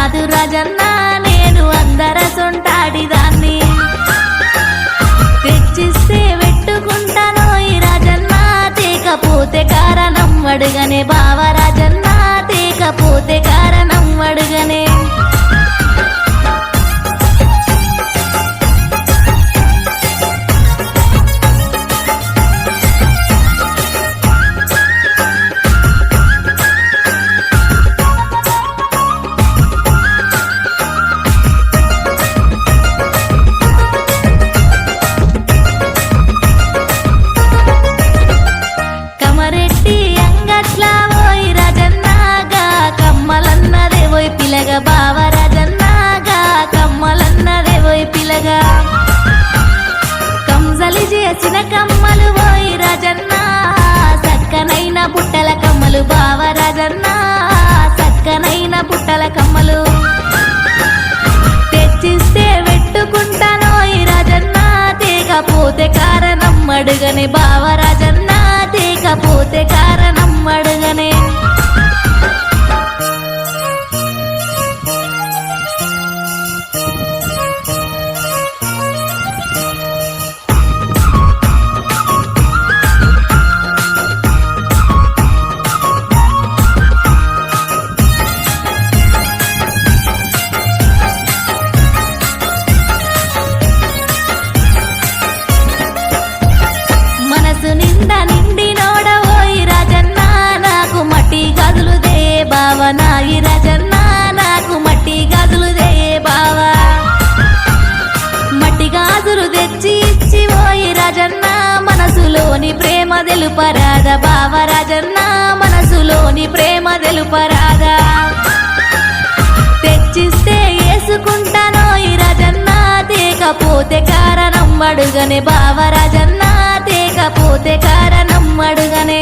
కాదు రాజన్న నేను అందర సొంటాడిదాన్ని తెచ్చిస్తే పెట్టుకుంటాను ఈ రాజన్న తేకపోతే కారణం అడుగనే బావ రాజన్న తేకపోతే కారణం అడుగనే బావ రాజన్నగా కమ్మలన్నదే ఓయ్ పిలగా కంజలి చేసిన కమ్మలు ఓయ్ రాజన్న సక్కనైన బుట్టల కమ్మలు బావ రాజన్న సక్కనైన బుట్టల కమ్మలు తెచ్చిస్తే పెట్టుకుంటాను ఓయ్ రాజన్న తేకపోతే కారణం అడుగనే బావ రాజన్న తేకపోతే కారణం అడుగనే నిండా నిండి నోడవోయి రాజన్న నాకు మట్టి గాజులుదే బావ నాయి రాజన్న నాకు మట్టి గాజులుదే బావ మట్టి గాజులు తెచ్చి ఇచ్చి ఓయి రాజన్న మనసులోని ప్రేమ తెలుపరాదా బావ రాజన్న మనసులోని ప్రేమ తెలుపరాదా తెచ్చిస్తే వేసుకుంటానోయి రాజన్న తేకపోతే కారణం అడుగనే బావ రాజన్న తేకపోతే కారణం అడుగనే